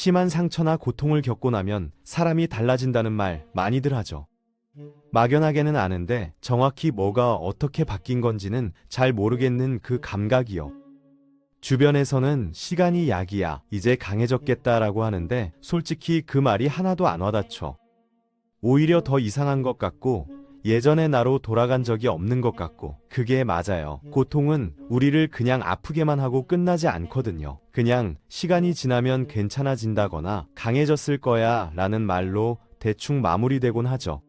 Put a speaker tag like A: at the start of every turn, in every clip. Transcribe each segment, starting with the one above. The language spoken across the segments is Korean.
A: 심한 상처나 고통을 겪고 나면 사람이 달라진다는 말 많이들 하죠. 막연하게는 아는데 정확히 뭐가 어떻게 바뀐 건지는 잘 모르겠는 그 감각이요. 주변에서는 시간이 약이야, 이제 강해졌겠다라고 하는데 솔직히 그 말이 하나도 안 와닿죠. 오히려 더 이상한 것 같고 예전의 나로 돌아간 적이 없는 것 같고 그게 맞아요. 고통은 우리를 그냥 아프게만 하고 끝나지 않거든요. 그냥 시간이 지나면 괜찮아진다거나 강해졌을 거야 라는 말로 대충 마무리되곤 하죠.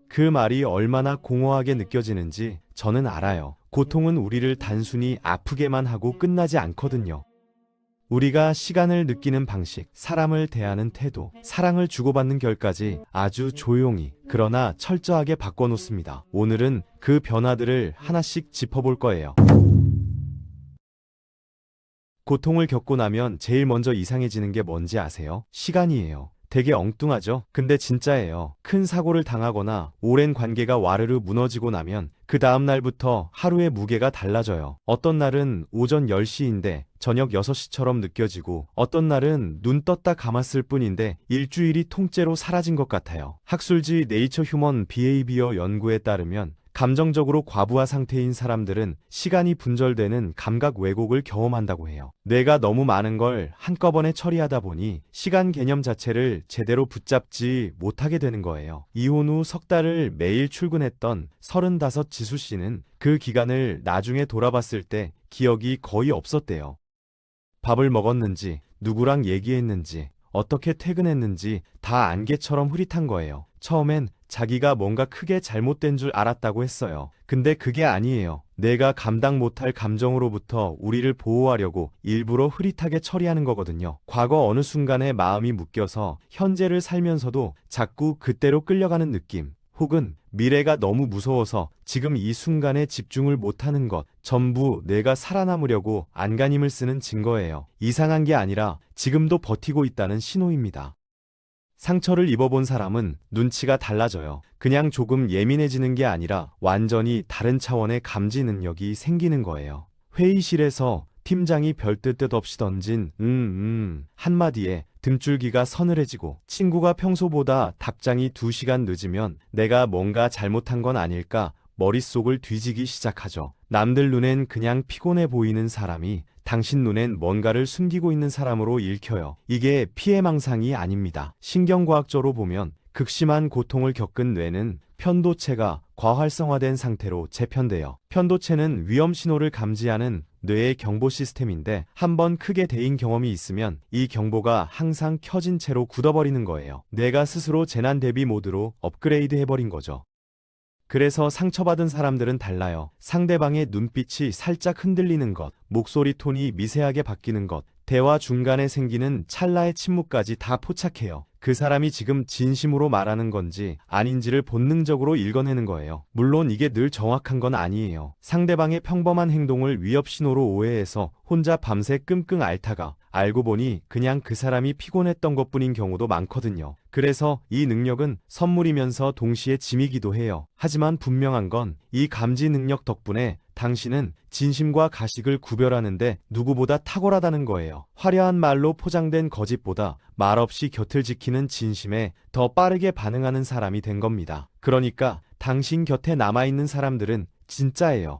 A: 그 말이 얼마나 공허하게 느껴지는지 저는 알아요. 고통은 우리를 단순히 아프게만 하고 끝나지 않거든요. 우리가 시간을 느끼는 방식, 사람을 대하는 태도, 사랑을 주고받는 결까지 아주 조용히 그러나 철저하게 바꿔놓습니다. 오늘은 그 변화들을 하나씩 짚어볼 거예요. 고통을 겪고 나면 제일 먼저 이상해지는 게 뭔지 아세요? 시간이에요. 되게 엉뚱하죠? 근데 진짜예요. 큰 사고를 당하거나 오랜 관계가 와르르 무너지고 나면 그 다음 날부터 하루의 무게가 달라져요. 어떤 날은 오전 10시인데 저녁 6시처럼 느껴지고 어떤 날은 눈 떴다 감았을 뿐인데 일주일이 통째로 사라진 것 같아요. 학술지 네이처 휴먼 비헤이비어 연구에 따르면 감정적으로 과부하 상태인 사람들은 시간이 분절되는 감각 왜곡을 경험한다고 해요. 뇌가 너무 많은 걸 한꺼번에 처리하다 보니 시간 개념 자체를 제대로 붙잡지 못하게 되는 거예요. 이혼 후 석 달을 매일 출근했던 35 지수 씨는 그 기간을 나중에 돌아봤을 때 기억이 거의 없었대요. 밥을 먹었는지, 누구랑 얘기했는지, 어떻게 퇴근했는지 다 안개처럼 흐릿한 거예요. 처음엔 자기가 뭔가 크게 잘못된 줄 알았다고 했어요. 근데 그게 아니에요. 내가 감당 못할 감정으로부터 우리를 보호하려고 일부러 흐릿하게 처리하는 거거든요. 과거 어느 순간에 마음이 묶여서 현재를 살면서도 자꾸 그때로 끌려가는 느낌. 혹은 미래가 너무 무서워서 지금 이 순간에 집중을 못하는 것, 전부 내가 살아남으려고 안간힘을 쓰는 증거예요. 이상한 게 아니라 지금도 버티고 있다는 신호입니다. 상처를 입어본 사람은 눈치가 달라져요. 그냥 조금 예민해지는 게 아니라 완전히 다른 차원의 감지 능력이 생기는 거예요. 회의실에서 팀장이 별뜻 없이 던진 한마디에 등줄기가 서늘해지고 친구가 평소보다 답장이 2시간 늦으면 내가 뭔가 잘못한 건 아닐까 머릿속을 뒤지기 시작하죠. 남들 눈엔 그냥 피곤해 보이는 사람이 당신 눈엔 뭔가를 숨기고 있는 사람으로 읽혀요. 이게 피해망상이 아닙니다. 신경과학적으로 보면 극심한 고통을 겪은 뇌는 편도체가 과활성화된 상태로 재편돼요. 편도체는 위험 신호를 감지하는 뇌의 경보 시스템인데 한번 크게 데인 경험이 있으면 이 경보가 항상 켜진 채로 굳어버리는 거예요. 뇌가 스스로 재난 대비 모드로 업그레이드 해버린 거죠. 그래서 상처받은 사람들은 달라요. 상대방의 눈빛이 살짝 흔들리는 것, 목소리 톤이 미세하게 바뀌는 것, 대화 중간에 생기는 찰나의 침묵까지 다 포착해요. 그 사람이 지금 진심으로 말하는 건지 아닌지를 본능적으로 읽어내는 거예요. 물론 이게 늘 정확한 건 아니에요. 상대방의 평범한 행동을 위협 신호로 오해해서 혼자 밤새 끙끙 앓다가 알고 보니 그냥 그 사람이 피곤했던 것뿐인 경우도 많거든요. 그래서 이 능력은 선물이면서 동시에 짐이기도 해요. 하지만 분명한 건 이 감지 능력 덕분에 당신은 진심과 가식을 구별하는데 누구보다 탁월하다는 거예요. 화려한 말로 포장된 거짓보다 말없이 곁을 지키는 진심에 더 빠르게 반응하는 사람이 된 겁니다. 그러니까 당신 곁에 남아있는 사람들은 진짜예요.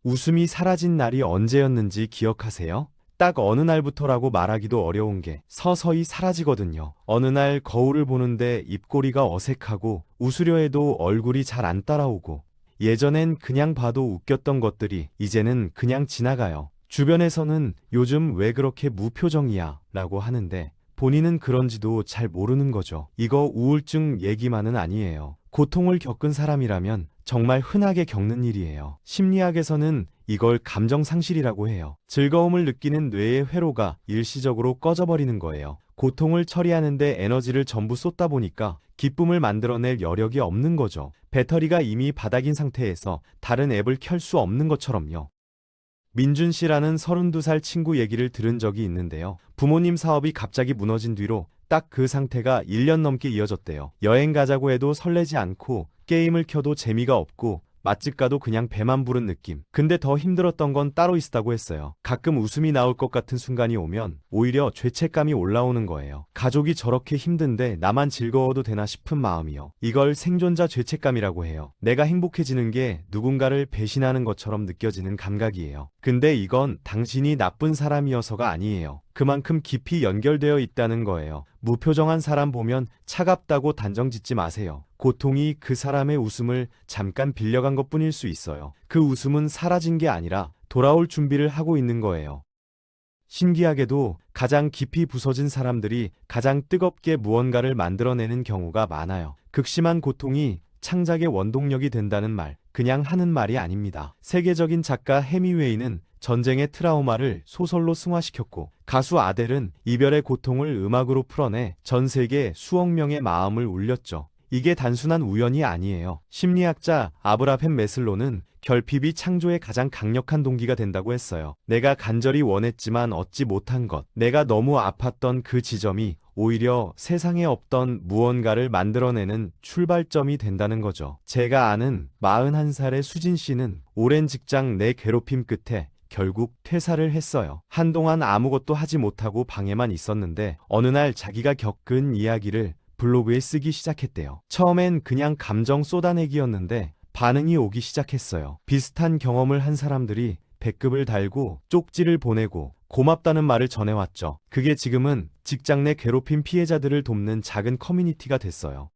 A: 웃음이 사라진 날이 언제였는지 기억하세요? 딱 어느 날부터라고 말하기도 어려운 게 서서히 사라지거든요. 어느 날 거울을 보는데 입꼬리가 어색하고 웃으려 해도 얼굴이 잘 안 따라오고 예전엔 그냥 봐도 웃겼던 것들이 이제는 그냥 지나가요. 주변에서는 요즘 왜 그렇게 무표정이야 라고 하는데 본인은 그런지도 잘 모르는 거죠. 이거 우울증 얘기만은 아니에요. 고통을 겪은 사람이라면 정말 흔하게 겪는 일이에요. 심리학에서는 이걸 감정상실이라고 해요. 즐거움을 느끼는 뇌의 회로가 일시적으로 꺼져버리는 거예요. 고통을 처리하는데 에너지를 전부 쏟다 보니까 기쁨을 만들어낼 여력이 없는 거죠. 배터리가 이미 바닥인 상태에서 다른 앱을 켤 수 없는 것처럼요. 민준 씨라는 32살 친구 얘기를 들은 적이 있는데요. 부모님 사업이 갑자기 무너진 뒤로 딱 그 상태가 1년 넘게 이어졌대요. 여행 가자고 해도 설레지 않고 게임을 켜도 재미가 없고 맛집 가도 그냥 배만 부른 느낌. 근데 더 힘들었던 건 따로 있다고 했어요. 가끔 웃음이 나올 것 같은 순간이 오면 오히려 죄책감이 올라오는 거예요. 가족이 저렇게 힘든데 나만 즐거워도 되나 싶은 마음이요. 이걸 생존자 죄책감이라고 해요. 내가 행복해지는 게 누군가를 배신하는 것처럼 느껴지는 감각이에요. 근데 이건 당신이 나쁜 사람이어서가 아니에요. 그만큼 깊이 연결되어 있다는 거예요. 무표정한 사람 보면 차갑다고 단정 짓지 마세요. 고통이 그 사람의 웃음을 잠깐 빌려간 것뿐일 수 있어요. 그 웃음은 사라진 게 아니라 돌아올 준비를 하고 있는 거예요. 신기하게도 가장 깊이 부서진 사람들이 가장 뜨겁게 무언가를 만들어내는 경우가 많아요. 극심한 고통이 창작의 원동력이 된다는 말, 그냥 하는 말이 아닙니다. 세계적인 작가 해미웨이는 전쟁의 트라우마를 소설로 승화시켰고, 가수 아델은 이별의 고통을 음악으로 풀어내 전 세계 수억 명의 마음을 울렸죠. 이게 단순한 우연이 아니에요. 심리학자 아브라함 메슬로는 결핍이 창조의 가장 강력한 동기가 된다고 했어요. 내가 간절히 원했지만 얻지 못한 것, 내가 너무 아팠던 그 지점이 오히려 세상에 없던 무언가를 만들어내는 출발점이 된다는 거죠. 제가 아는 41살의 수진 씨는 오랜 직장 내 괴롭힘 끝에 결국 퇴사를 했어요. 한동안 아무것도 하지 못하고 방에만 있었는데 어느 날 자기가 겪은 이야기를 블로그에 쓰기 시작했대요. 처음엔 그냥 감정 쏟아내기였는데 반응이 오기 시작했어요. 비슷한 경험을 한 사람들이 댓글을 달고 쪽지를 보내고 고맙다는 말을 전해왔죠. 그게 지금은 직장 내 괴롭힘 피해자들을 돕는 작은 커뮤니티가 됐어요.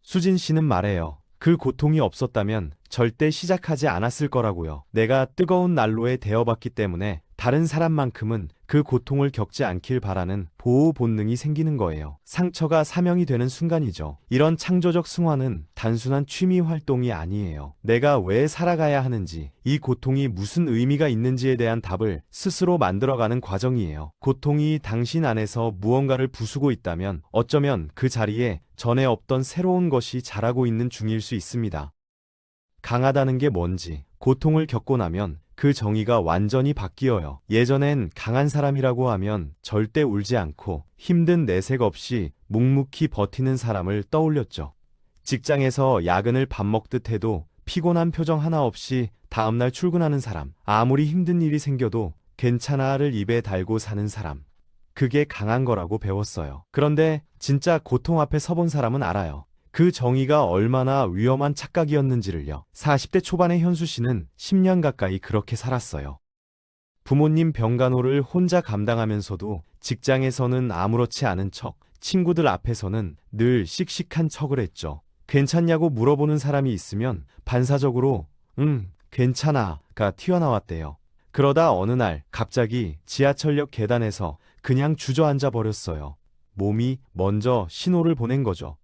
A: 수진 씨는 말해요. 그 고통이 없었다면 절대 시작하지 않았을 거라고요. 내가 뜨거운 난로에 데워봤기 때문에 다른 사람만큼은 그 고통을 겪지 않길 바라는 보호 본능이 생기는 거예요. 상처가 사명이 되는 순간이죠. 이런 창조적 승화는 단순한 취미 활동이 아니에요. 내가 왜 살아가야 하는지, 이 고통이 무슨 의미가 있는지에 대한 답을 스스로 만들어가는 과정이에요. 고통이 당신 안에서 무언가를 부수고 있다면 어쩌면 그 자리에 전에 없던 새로운 것이 자라고 있는 중일 수 있습니다. 강하다는 게 뭔지, 고통을 겪고 나면 그 정의가 완전히 바뀌어요. 예전엔 강한 사람이라고 하면 절대 울지 않고 힘든 내색 없이 묵묵히 버티는 사람을 떠올렸죠. 직장에서 야근을 밥 먹듯 해도 피곤한 표정 하나 없이 다음날 출근하는 사람, 아무리 힘든 일이 생겨도 괜찮아를 입에 달고 사는 사람. 그게 강한 거라고 배웠어요. 그런데 진짜 고통 앞에 서본 사람은 알아요. 그 정의가 얼마나 위험한 착각이었는지를요. 40대 초반의 현수 씨는 10년 가까이 그렇게 살았어요. 부모님 병간호를 혼자 감당하면서도 직장에서는 아무렇지 않은 척, 친구들 앞에서는 늘 씩씩한 척을 했죠. 괜찮냐고 물어보는 사람이 있으면 반사적으로 괜찮아가 튀어나왔대요. 그러다 어느 날 갑자기 지하철역 계단에서 그냥 주저앉아 버렸어요. 몸이 먼저 신호를 보낸 거죠.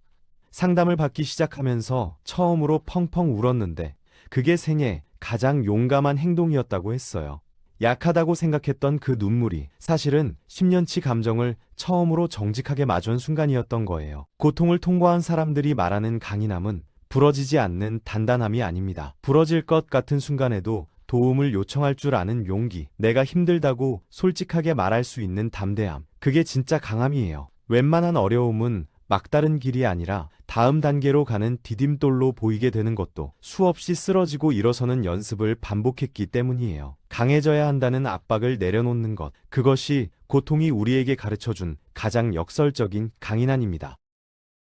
A: 상담을 받기 시작하면서 처음으로 펑펑 울었는데 그게 생애 가장 용감한 행동이었다고 했어요. 약하다고 생각했던 그 눈물이 사실은 10년치 감정을 처음으로 정직하게 마주한 순간이었던 거예요. 고통을 통과한 사람들이 말하는 강인함은 부러지지 않는 단단함이 아닙니다. 부러질 것 같은 순간에도 도움을 요청할 줄 아는 용기, 내가 힘들다고 솔직하게 말할 수 있는 담대함, 그게 진짜 강함이에요. 웬만한 어려움은 막다른 길이 아니라 다음 단계로 가는 디딤돌로 보이게 되는 것도 수없이 쓰러지고 일어서는 연습을 반복했기 때문이에요. 강해져야 한다는 압박을 내려놓는 것, 그것이 고통이 우리에게 가르쳐준 가장 역설적인 강인함입니다.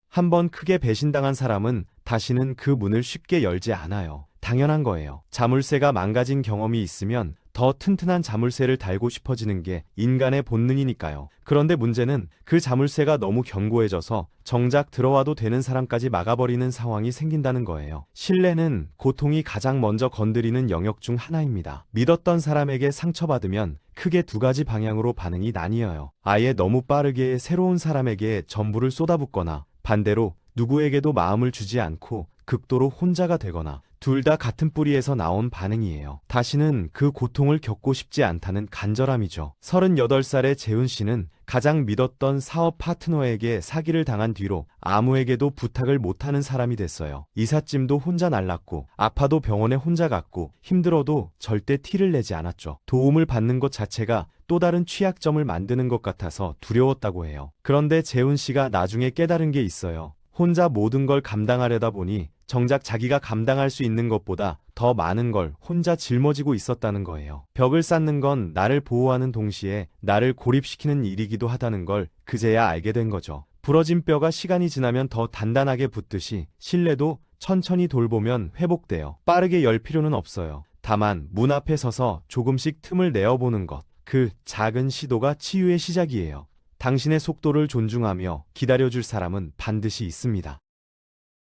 A: 한번 크게 배신당한 사람은 다시는 그 문을 쉽게 열지 않아요. 당연한 거예요. 자물쇠가 망가진 경험이 있으면 더 튼튼한 자물쇠를 달고 싶어지는 게 인간의 본능이니까요. 그런데 문제는 그 자물쇠가 너무 견고해져서 정작 들어와도 되는 사람까지 막아버리는 상황이 생긴다는 거예요. 신뢰는 고통이 가장 먼저 건드리는 영역 중 하나입니다. 믿었던 사람에게 상처받으면 크게 두 가지 방향으로 반응이 나뉘어요. 아예 너무 빠르게 새로운 사람에게 전부를 쏟아붓거나 반대로 누구에게도 마음을 주지 않고 극도로 혼자가 되거나 둘 다 같은 뿌리에서 나온 반응이에요. 다시는 그 고통을 겪고 싶지 않다는 간절함이죠. 38살의 재훈 씨는 가장 믿었던 사업 파트너에게 사기를 당한 뒤로 아무에게도 부탁을 못하는 사람이 됐어요. 이삿짐도 혼자 날랐고 아파도 병원에 혼자 갔고 힘들어도 절대 티를 내지 않았죠. 도움을 받는 것 자체가 또 다른 취약점을 만드는 것 같아서 두려웠다고 해요. 그런데 재훈 씨가 나중에 깨달은 게 있어요. 혼자 모든 걸 감당하려다 보니 정작 자기가 감당할 수 있는 것보다 더 많은 걸 혼자 짊어지고 있었다는 거예요. 벽을 쌓는 건 나를 보호하는 동시에 나를 고립시키는 일이기도 하다는 걸 그제야 알게 된 거죠. 부러진 뼈가 시간이 지나면 더 단단하게 붙듯이 신뢰도 천천히 돌보면 회복돼요. 빠르게 열 필요는 없어요. 다만 문 앞에 서서 조금씩 틈을 내어보는 것, 그 작은 시도가 치유의 시작이에요. 당신의 속도를 존중하며 기다려줄 사람은 반드시 있습니다.